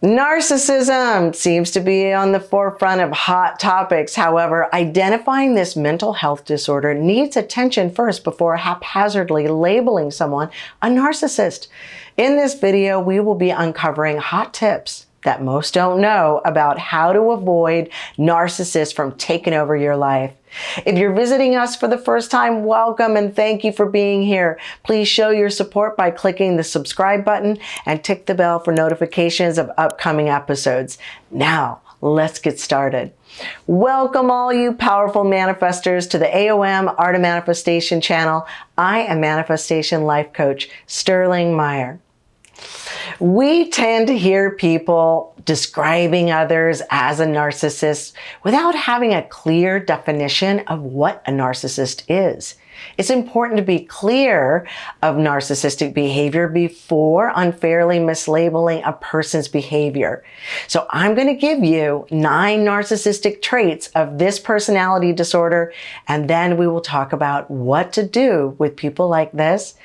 Narcissism seems to be on the forefront of hot topics. However, identifying this mental health disorder needs attention first before haphazardly labeling someone a narcissist. In this video, we will be uncovering hot tips that most don't know about how to avoid narcissists from taking over your life. If you're visiting us for the first time, welcome and thank you for being here. Please show your support by clicking the subscribe button and tick the bell for notifications of upcoming episodes. Now, let's get started. Welcome all you powerful manifestors to the AOM Art of Manifestation channel. I am Manifestation Life Coach Sterling Meyer. We tend to hear people describing others as a narcissist without having a clear definition of what a narcissist is. It's important to be clear of narcissistic behavior before unfairly mislabeling a person's behavior. So I'm going to give you 9 narcissistic traits of this personality disorder, and then we will talk about what to do with people like this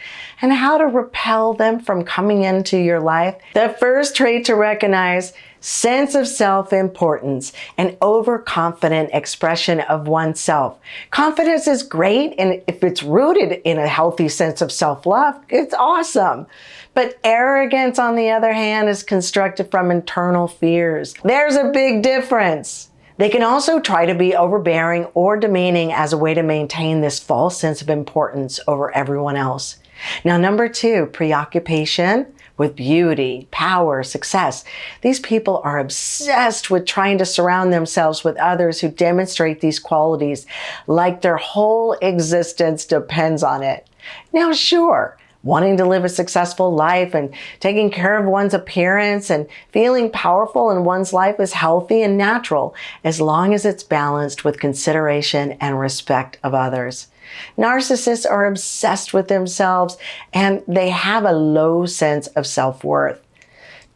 and how to repel them from coming into your life. The first trait to recognize: sense of self-importance, an overconfident expression of oneself. Confidence is great, and if it's rooted in a healthy sense of self-love, it's awesome. But arrogance, on the other hand, is constructed from internal fears. There's a big difference. They can also try to be overbearing or demeaning as a way to maintain this false sense of importance over everyone else. Now, number 2, preoccupation with beauty, power, success. These people are obsessed with trying to surround themselves with others who demonstrate these qualities, like their whole existence depends on it. Now, sure, wanting to live a successful life and taking care of one's appearance and feeling powerful in one's life is healthy and natural, as long as it's balanced with consideration and respect of others. Narcissists are obsessed with themselves and they have a low sense of self-worth.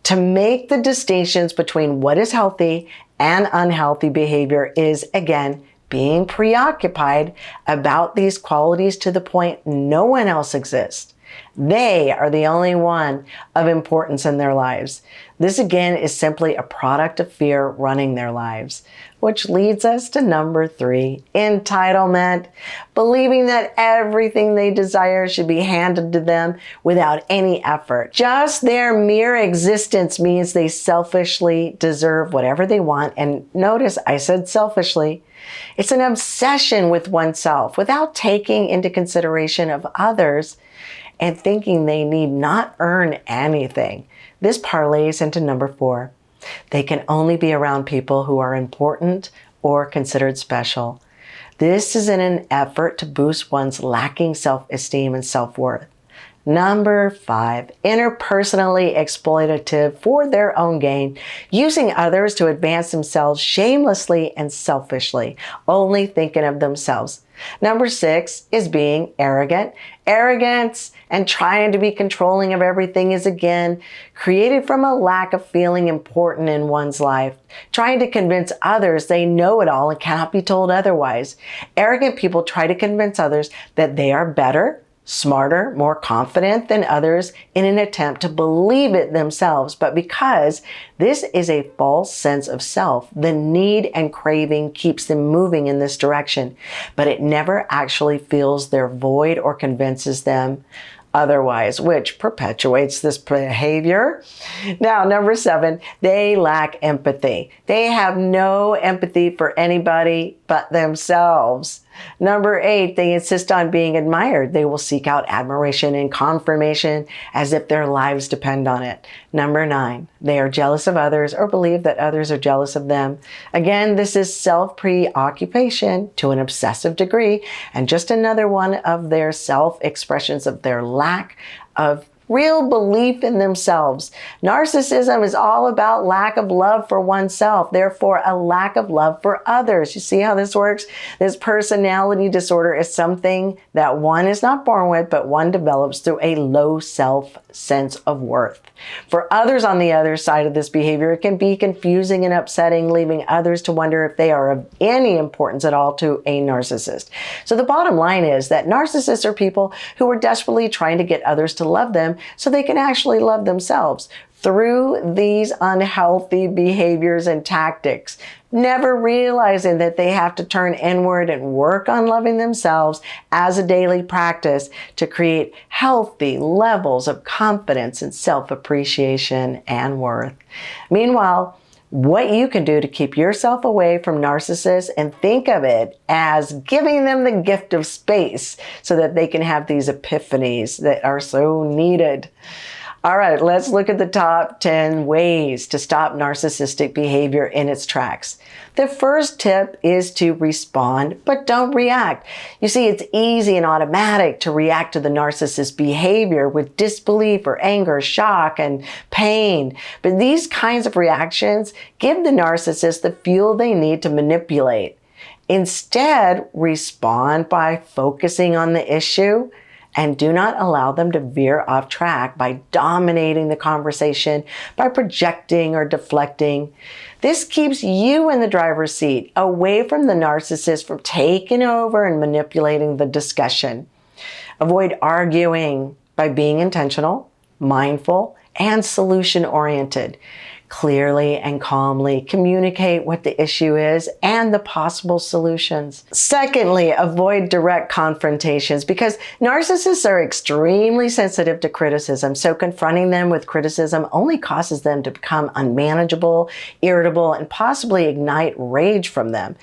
To make the distinctions between what is healthy and unhealthy behavior is, again, being preoccupied about these qualities to the point no one else exists. They are the only one of importance in their lives. This again is simply a product of fear running their lives, which leads us to number 3, entitlement, believing that everything they desire should be handed to them without any effort. Just their mere existence means they selfishly deserve whatever they want. And notice I said selfishly. It's an obsession with oneself without taking into consideration of others and thinking they need not earn anything. This parlays into number 4. They can only be around people who are important or considered special. This is in an effort to boost one's lacking self-esteem and self-worth. Number 5, interpersonally exploitative for their own gain, using others to advance themselves shamelessly and selfishly, only thinking of themselves. Number 6 is being arrogant. Arrogance and trying to be controlling of everything is again created from a lack of feeling important in one's life, trying to convince others they know it all and cannot be told otherwise. Arrogant people try to convince others that they are better, smarter, more confident than others in an attempt to believe it themselves. But because this is a false sense of self, the need and craving keeps them moving in this direction, but it never actually fills their void or convinces them otherwise, which perpetuates this behavior. Now, number 7, they lack empathy. They have no empathy for anybody but themselves. Number 8, they insist on being admired. They will seek out admiration and confirmation as if their lives depend on it. Number 9, they are jealous of others or believe that others are jealous of them. Again, this is self-preoccupation to an obsessive degree and just another one of their self-expressions of their lack of real belief in themselves. Narcissism is all about lack of love for oneself, therefore a lack of love for others. You see how this works? This personality disorder is something that one is not born with, but one develops through a low self sense of worth. For others on the other side of this behavior, it can be confusing and upsetting, leaving others to wonder if they are of any importance at all to a narcissist. So the bottom line is that narcissists are people who are desperately trying to get others to love them so they can actually love themselves through these unhealthy behaviors and tactics, never realizing that they have to turn inward and work on loving themselves as a daily practice to create healthy levels of confidence and self-appreciation and worth. Meanwhile, what you can do to keep yourself away from narcissists, and think of it as giving them the gift of space so that they can have these epiphanies that are so needed. All right, let's look at the top 10 ways to stop narcissistic behavior in its tracks. The first tip is to respond, but don't react. You see, it's easy and automatic to react to the narcissist behavior with disbelief or anger, shock, and pain. But these kinds of reactions give the narcissist the fuel they need to manipulate. Instead, respond by focusing on the issue, and do not allow them to veer off track by dominating the conversation, by projecting or deflecting. This keeps you in the driver's seat, away from the narcissist from taking over and manipulating the discussion. Avoid arguing by being intentional, mindful, and solution-oriented. Clearly and calmly communicate what the issue is and the possible solutions. Secondly, avoid direct confrontations, because narcissists are extremely sensitive to criticism, so confronting them with criticism only causes them to become unmanageable, irritable, and possibly ignite rage from them.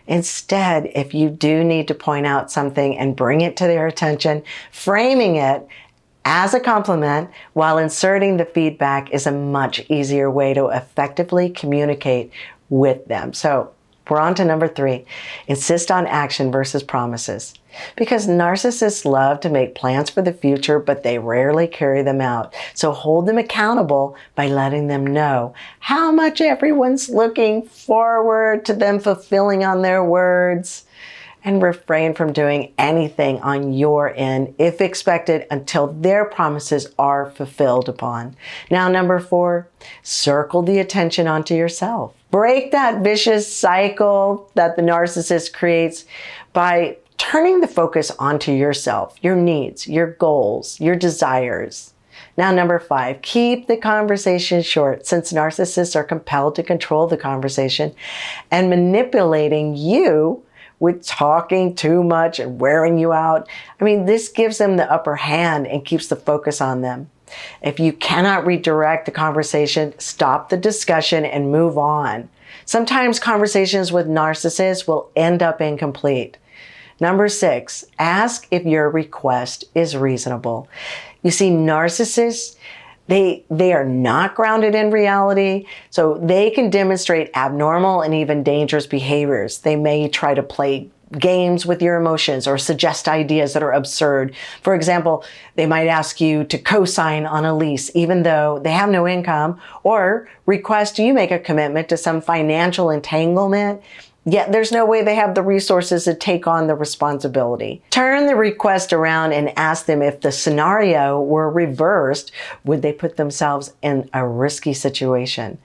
Instead, if you do need to point out something and bring it to their attention, framing it as a compliment while inserting the feedback is a much easier way to effectively communicate with them. So we're on to number 3. Insist on action versus promises. Because narcissists love to make plans for the future, but they rarely carry them out. So hold them accountable by letting them know how much everyone's looking forward to them fulfilling on their words. And refrain from doing anything on your end, if expected, until their promises are fulfilled upon. Now, number 4, circle the attention onto yourself. Break that vicious cycle that the narcissist creates by turning the focus onto yourself, your needs, your goals, your desires. Now, number 5, keep the conversation short, since narcissists are compelled to control the conversation and manipulating you with talking too much and wearing you out. This gives them the upper hand and keeps the focus on them. If you cannot redirect the conversation, stop the discussion and move on. Sometimes conversations with narcissists will end up incomplete. Number 6, ask if your request is reasonable. You see, narcissists, they are not grounded in reality, so they can demonstrate abnormal and even dangerous behaviors. They may try to play games with your emotions or suggest ideas that are absurd. For example, they might ask you to co-sign on a lease even though they have no income, or request you make a commitment to some financial entanglement, yet there's no way they have the resources to take on the responsibility. Turn the request around and ask them if the scenario were reversed, would they put themselves in a risky situation?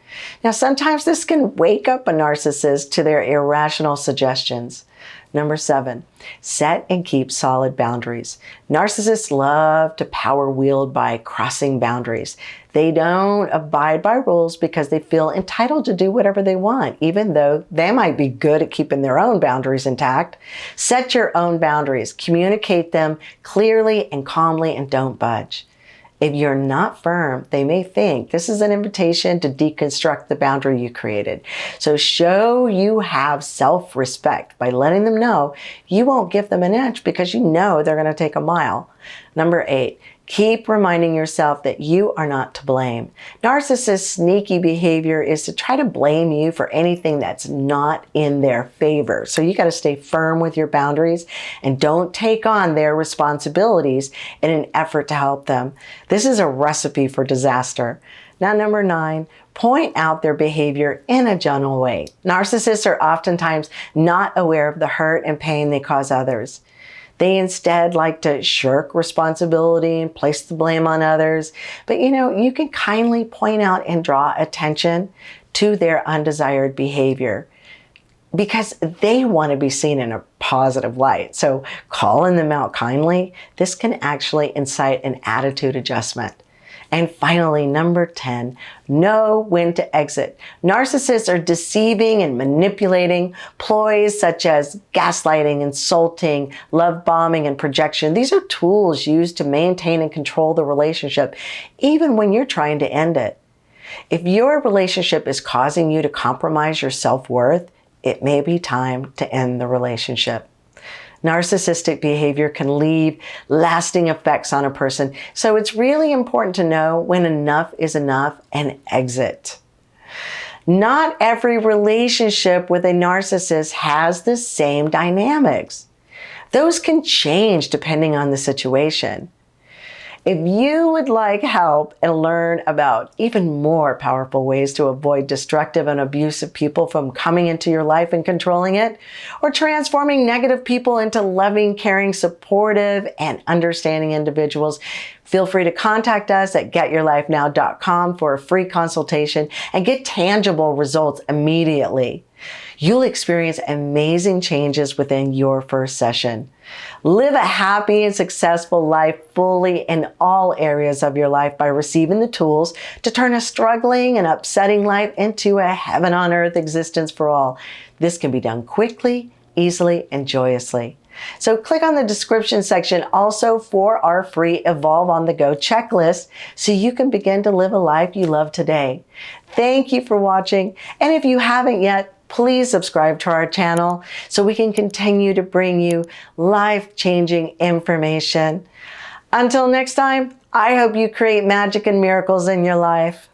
Now, sometimes this can wake up a narcissist to their irrational suggestions. Number 7, set and keep solid boundaries. Narcissists love to power wield by crossing boundaries. They don't abide by rules because they feel entitled to do whatever they want, even though they might be good at keeping their own boundaries intact. Set your own boundaries, communicate them clearly and calmly, and don't budge. If you're not firm, they may think this is an invitation to deconstruct the boundary you created. So show you have self-respect by letting them know you won't give them an inch because you know they're going to take a mile. Number 8, keep reminding yourself that you are not to blame. Narcissists' sneaky behavior is to try to blame you for anything that's not in their favor. So you got to stay firm with your boundaries and don't take on their responsibilities in an effort to help them. This is a recipe for disaster. Now, number 9, point out their behavior in a gentle way. Narcissists are oftentimes not aware of the hurt and pain they cause others. They instead like to shirk responsibility and place the blame on others. But you can kindly point out and draw attention to their undesired behavior because they want to be seen in a positive light. So calling them out kindly, this can actually incite an attitude adjustment. And finally, number 10, know when to exit. Narcissists are deceiving and manipulating. Ploys such as gaslighting, insulting, love bombing, and projection. These are tools used to maintain and control the relationship, even when you're trying to end it. If your relationship is causing you to compromise your self-worth, it may be time to end the relationship. Narcissistic behavior can leave lasting effects on a person, so it's really important to know when enough is enough and exit. Not every relationship with a narcissist has the same dynamics. Those can change depending on the situation. If you would like help and learn about even more powerful ways to avoid destructive and abusive people from coming into your life and controlling it, or transforming negative people into loving, caring, supportive, and understanding individuals, feel free to contact us at getyourlifenow.com for a free consultation and get tangible results immediately. You'll experience amazing changes within your first session. Live a happy and successful life fully in all areas of your life by receiving the tools to turn a struggling and upsetting life into a heaven on earth existence for all. This can be done quickly, easily, and joyously. So click on the description section also for our free Evolve on the Go checklist so you can begin to live a life you love today. Thank you for watching, and if you haven't yet, please subscribe to our channel so we can continue to bring you life-changing information. Until next time, I hope you create magic and miracles in your life.